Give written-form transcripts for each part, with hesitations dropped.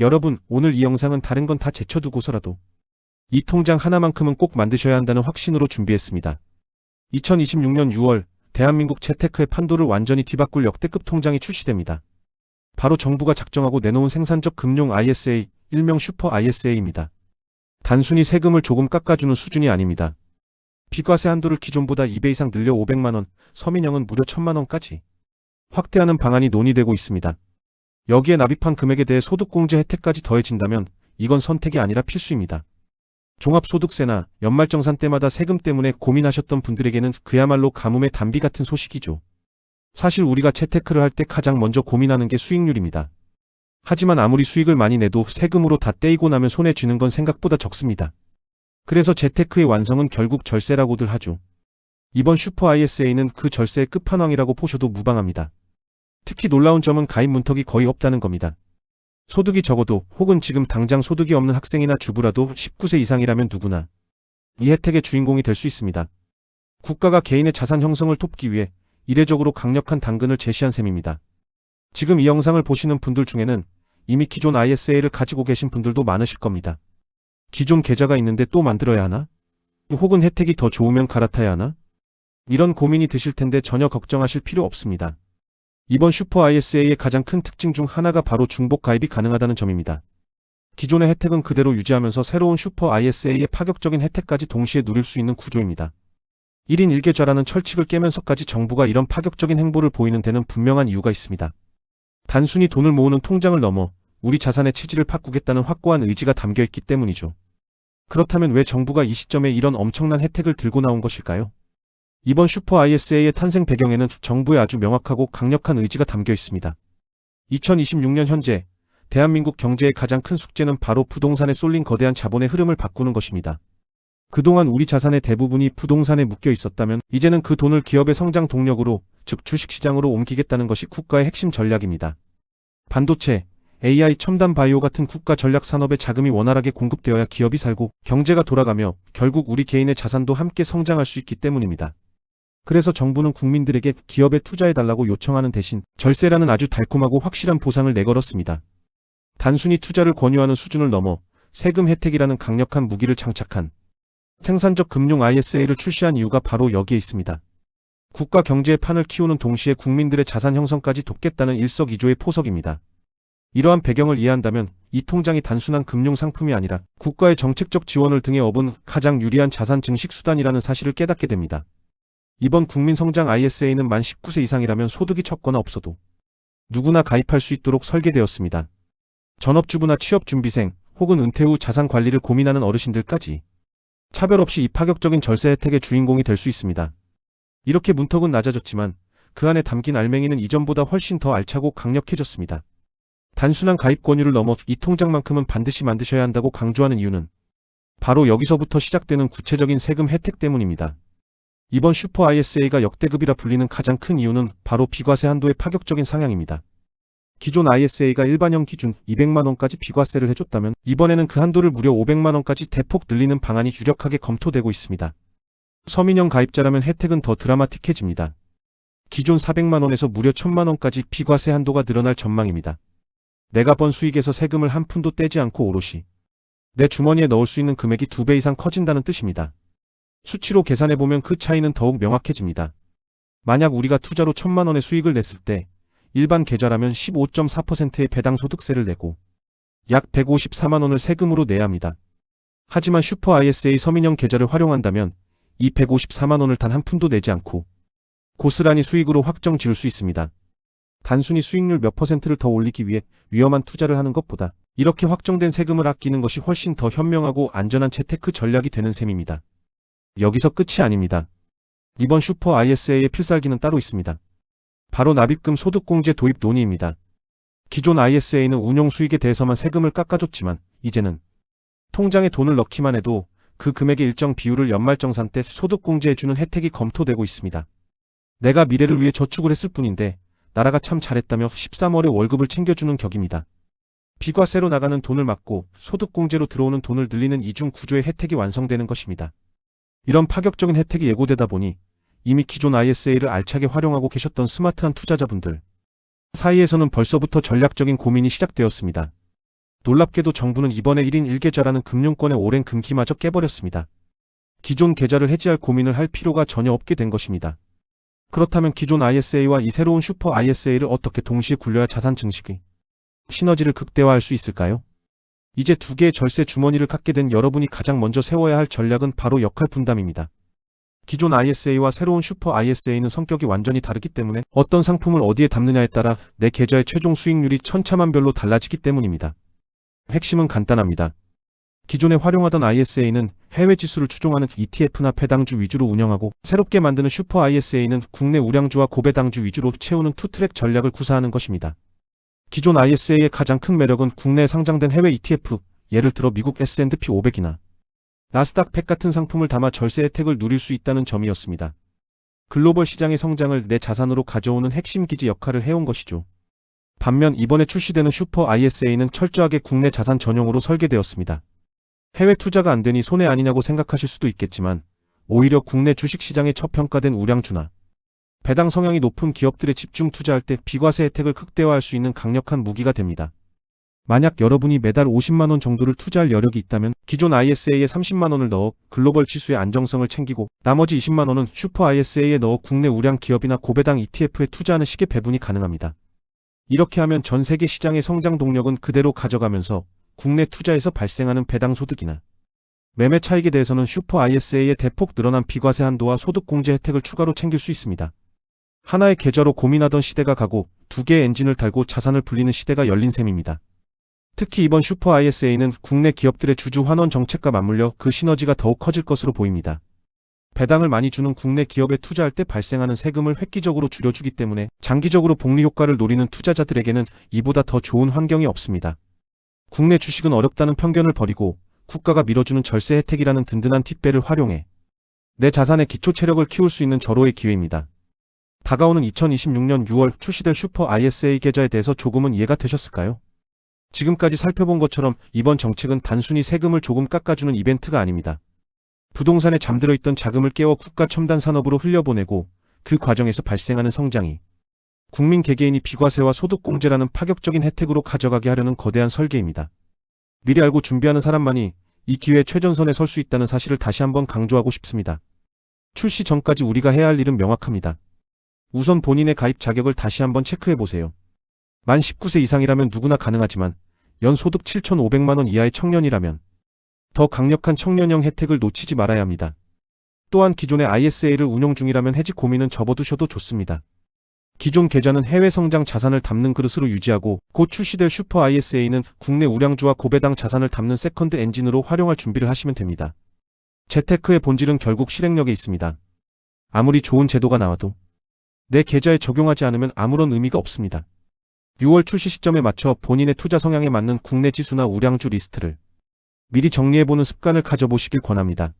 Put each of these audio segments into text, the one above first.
여러분, 오늘 이 영상은 다른 건 다 제쳐두고서라도 이 통장 하나만큼은 꼭 만드셔야 한다는 확신으로 준비했습니다. 2026년 6월 대한민국 재테크의 판도를 완전히 뒤바꿀 역대급 통장이 출시됩니다. 바로 정부가 작정하고 내놓은 생산적 금융 ISA, 일명 슈퍼 ISA입니다. 단순히 세금을 조금 깎아주는 수준이 아닙니다. 비과세 한도를 기존보다 2배 이상 늘려 500만원, 서민형은 무려 1000만원까지 확대하는 방안이 논의되고 있습니다. 여기에 납입한 금액에 대해 소득공제 혜택까지 더해진다면 이건 선택이 아니라 필수입니다. 종합소득세나 연말정산 때마다 세금 때문에 고민하셨던 분들에게는 그야말로 가뭄의 단비 같은 소식이죠. 사실 우리가 재테크를 할 때 가장 먼저 고민하는 게 수익률입니다. 하지만 아무리 수익을 많이 내도 세금으로 다 떼이고 나면 손에 쥐는 건 생각보다 적습니다. 그래서 재테크의 완성은 결국 절세라고들 하죠. 이번 슈퍼 ISA는 그 절세의 끝판왕이라고 보셔도 무방합니다. 특히 놀라운 점은 가입 문턱이 거의 없다는 겁니다. 소득이 적어도 혹은 지금 당장 소득이 없는 학생이나 주부라도 19세 이상이라면 누구나 이 혜택의 주인공이 될 수 있습니다. 국가가 개인의 자산 형성을 돕기 위해 이례적으로 강력한 당근을 제시한 셈입니다. 지금 이 영상을 보시는 분들 중에는 이미 기존 ISA를 가지고 계신 분들도 많으실 겁니다. 기존 계좌가 있는데 또 만들어야 하나? 혹은 혜택이 더 좋으면 갈아타야 하나? 이런 고민이 드실 텐데 전혀 걱정하실 필요 없습니다. 이번 슈퍼 ISA의 가장 큰 특징 중 하나가 바로 중복 가입이 가능하다는 점입니다. 기존의 혜택은 그대로 유지하면서 새로운 슈퍼 ISA의 파격적인 혜택까지 동시에 누릴 수 있는 구조입니다. 1인 1계좌라는 철칙을 깨면서까지 정부가 이런 파격적인 행보를 보이는 데는 분명한 이유가 있습니다. 단순히 돈을 모으는 통장을 넘어 우리 자산의 체질을 바꾸겠다는 확고한 의지가 담겨있기 때문이죠. 그렇다면 왜 정부가 이 시점에 이런 엄청난 혜택을 들고 나온 것일까요? 이번 슈퍼 ISA의 탄생 배경에는 정부의 아주 명확하고 강력한 의지가 담겨 있습니다. 2026년 현재 대한민국 경제의 가장 큰 숙제는 바로 부동산에 쏠린 거대한 자본의 흐름을 바꾸는 것입니다. 그동안 우리 자산의 대부분이 부동산에 묶여 있었다면 이제는 그 돈을 기업의 성장 동력으로, 즉 주식시장으로 옮기겠다는 것이 국가의 핵심 전략입니다. 반도체, AI, 첨단 바이오 같은 국가 전략 산업에 자금이 원활하게 공급되어야 기업이 살고 경제가 돌아가며 결국 우리 개인의 자산도 함께 성장할 수 있기 때문입니다. 그래서 정부는 국민들에게 기업에 투자해달라고 요청하는 대신 절세라는 아주 달콤하고 확실한 보상을 내걸었습니다. 단순히 투자를 권유하는 수준을 넘어 세금 혜택이라는 강력한 무기를 장착한 생산적 금융 ISA를 출시한 이유가 바로 여기에 있습니다. 국가 경제의 판을 키우는 동시에 국민들의 자산 형성까지 돕겠다는 일석이조의 포석입니다. 이러한 배경을 이해한다면 이 통장이 단순한 금융 상품이 아니라 국가의 정책적 지원을 등에 업은 가장 유리한 자산 증식 수단이라는 사실을 깨닫게 됩니다. 이번 국민성장 ISA는 만 19세 이상이라면 소득이 적거나 없어도 누구나 가입할 수 있도록 설계되었습니다. 전업주부나 취업준비생 혹은 은퇴 후 자산 관리를 고민하는 어르신들까지 차별 없이 이 파격적인 절세 혜택의 주인공이 될 수 있습니다. 이렇게 문턱은 낮아졌지만 그 안에 담긴 알맹이는 이전보다 훨씬 더 알차고 강력해졌습니다. 단순한 가입 권유를 넘어 이 통장만큼은 반드시 만드셔야 한다고 강조하는 이유는 바로 여기서부터 시작되는 구체적인 세금 혜택 때문입니다. 이번 슈퍼 ISA가 역대급이라 불리는 가장 큰 이유는 바로 비과세 한도의 파격적인 상향입니다. 기존 ISA가 일반형 기준 200만원까지 비과세를 해줬다면 이번에는 그 한도를 무려 500만원까지 대폭 늘리는 방안이 유력하게 검토되고 있습니다. 서민형 가입자라면 혜택은 더 드라마틱해집니다. 기존 400만원에서 무려 1000만원까지 비과세 한도가 늘어날 전망입니다. 내가 번 수익에서 세금을 한 푼도 떼지 않고 오롯이 내 주머니에 넣을 수 있는 금액이 2배 이상 커진다는 뜻입니다. 수치로 계산해보면 그 차이는 더욱 명확해집니다. 만약 우리가 투자로 1000만원의 수익을 냈을 때 일반 계좌라면 15.4%의 배당 소득세를 내고 약 154만원을 세금으로 내야 합니다. 하지만 슈퍼 ISA 서민형 계좌를 활용한다면 이 154만원을 단 한 푼도 내지 않고 고스란히 수익으로 확정 지을 수 있습니다. 단순히 수익률 몇 퍼센트를 더 올리기 위해 위험한 투자를 하는 것보다 이렇게 확정된 세금을 아끼는 것이 훨씬 더 현명하고 안전한 재테크 전략이 되는 셈입니다. 여기서 끝이 아닙니다. 이번 슈퍼 ISA의 필살기는 따로 있습니다. 바로 납입금 소득공제 도입 논의입니다. 기존 ISA는 운용 수익에 대해서만 세금을 깎아줬지만 이제는 통장에 돈을 넣기만 해도 그 금액의 일정 비율을 연말정산 때 소득공제해주는 혜택이 검토되고 있습니다. 내가 미래를 위해 저축을 했을 뿐인데 나라가 참 잘했다며 13월에 월급을 챙겨주는 격입니다. 비과세로 나가는 돈을 막고 소득공제로 들어오는 돈을 늘리는 이중 구조의 혜택이 완성되는 것입니다. 이런 파격적인 혜택이 예고되다 보니 이미 기존 ISA를 알차게 활용하고 계셨던 스마트한 투자자분들 사이에서는 벌써부터 전략적인 고민이 시작되었습니다. 놀랍게도 정부는 이번에 1인 1계좌라는 금융권의 오랜 금기마저 깨버렸습니다. 기존 계좌를 해지할 고민을 할 필요가 전혀 없게 된 것입니다. 그렇다면 기존 ISA와 이 새로운 슈퍼 ISA를 어떻게 동시에 굴려야 자산 증식의 시너지를 극대화할 수 있을까요? 이제 두 개의 절세 주머니를 갖게 된 여러분이 가장 먼저 세워야 할 전략은 바로 역할 분담입니다. 기존 ISA와 새로운 슈퍼 ISA는 성격이 완전히 다르기 때문에 어떤 상품을 어디에 담느냐에 따라 내 계좌의 최종 수익률이 천차만별로 달라지기 때문입니다. 핵심은 간단합니다. 기존에 활용하던 ISA는 해외 지수를 추종하는 ETF나 배당주 위주로 운영하고, 새롭게 만드는 슈퍼 ISA는 국내 우량주와 고배당주 위주로 채우는 투트랙 전략을 구사하는 것입니다. 기존 ISA의 가장 큰 매력은 국내에 상장된 해외 ETF, 예를 들어 미국 S&P 500이나 나스닥 100 같은 상품을 담아 절세 혜택을 누릴 수 있다는 점이었습니다. 글로벌 시장의 성장을 내 자산으로 가져오는 핵심 기지 역할을 해온 것이죠. 반면 이번에 출시되는 슈퍼 ISA는 철저하게 국내 자산 전용으로 설계되었습니다. 해외 투자가 안 되니 손해 아니냐고 생각하실 수도 있겠지만, 오히려 국내 주식시장에 저평가된 우량주나 배당 성향이 높은 기업들에 집중 투자할 때 비과세 혜택을 극대화할 수 있는 강력한 무기가 됩니다. 만약 여러분이 매달 50만 원 정도를 투자할 여력이 있다면 기존 ISA에 30만 원을 넣어 글로벌 지수의 안정성을 챙기고, 나머지 20만 원은 슈퍼 ISA에 넣어 국내 우량 기업이나 고배당 ETF에 투자하는 식의 배분이 가능합니다. 이렇게 하면 전 세계 시장의 성장 동력은 그대로 가져가면서 국내 투자에서 발생하는 배당 소득이나 매매 차익에 대해서는 슈퍼 ISA의 대폭 늘어난 비과세 한도와 소득 공제 혜택을 추가로 챙길 수 있습니다. 하나의 계좌로 고민하던 시대가 가고 두 개의 엔진을 달고 자산을 불리는 시대가 열린 셈입니다. 특히 이번 슈퍼 ISA는 국내 기업들의 주주 환원 정책과 맞물려 그 시너지가 더욱 커질 것으로 보입니다. 배당을 많이 주는 국내 기업에 투자할 때 발생하는 세금을 획기적으로 줄여주기 때문에 장기적으로 복리 효과를 노리는 투자자들에게는 이보다 더 좋은 환경이 없습니다. 국내 주식은 어렵다는 편견을 버리고 국가가 밀어주는 절세 혜택이라는 든든한 팁배를 활용해 내 자산의 기초 체력을 키울 수 있는 절호의 기회입니다. 다가오는 2026년 6월 출시될 슈퍼 ISA 계좌에 대해서 조금은 이해가 되셨을까요? 지금까지 살펴본 것처럼 이번 정책은 단순히 세금을 조금 깎아주는 이벤트가 아닙니다. 부동산에 잠들어 있던 자금을 깨워 국가 첨단 산업으로 흘려보내고, 그 과정에서 발생하는 성장이 국민 개개인이 비과세와 소득 공제라는 파격적인 혜택으로 가져가게 하려는 거대한 설계입니다. 미리 알고 준비하는 사람만이 이 기회에 최전선에 설 수 있다는 사실을 다시 한번 강조하고 싶습니다. 출시 전까지 우리가 해야 할 일은 명확합니다. 우선 본인의 가입 자격을 다시 한번 체크해보세요. 만 19세 이상이라면 누구나 가능하지만 연소득 7,500만 원 이하의 청년이라면 더 강력한 청년형 혜택을 놓치지 말아야 합니다. 또한 기존의 ISA를 운용 중이라면 해지 고민은 접어두셔도 좋습니다. 기존 계좌는 해외 성장 자산을 담는 그릇으로 유지하고, 곧 출시될 슈퍼 ISA는 국내 우량주와 고배당 자산을 담는 세컨드 엔진으로 활용할 준비를 하시면 됩니다. 재테크의 본질은 결국 실행력에 있습니다. 아무리 좋은 제도가 나와도 내 계좌에 적용하지 않으면 아무런 의미가 없습니다. 6월 출시 시점에 맞춰 본인의 투자 성향에 맞는 국내 지수나 우량주 리스트를 미리 정리해보는 습관을 가져보시길 권합니다.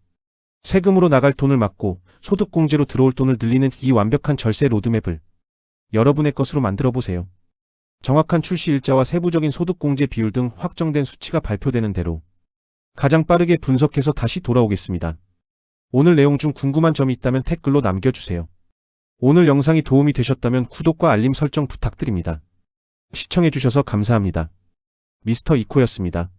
세금으로 나갈 돈을 막고 소득공제로 들어올 돈을 늘리는 이 완벽한 절세 로드맵을 여러분의 것으로 만들어보세요. 정확한 출시 일자와 세부적인 소득공제 비율 등 확정된 수치가 발표되는 대로 가장 빠르게 분석해서 다시 돌아오겠습니다. 오늘 내용 중 궁금한 점이 있다면 댓글로 남겨주세요. 오늘 영상이 도움이 되셨다면 구독과 알림 설정 부탁드립니다. 시청해주셔서 감사합니다. 미스터 이코였습니다.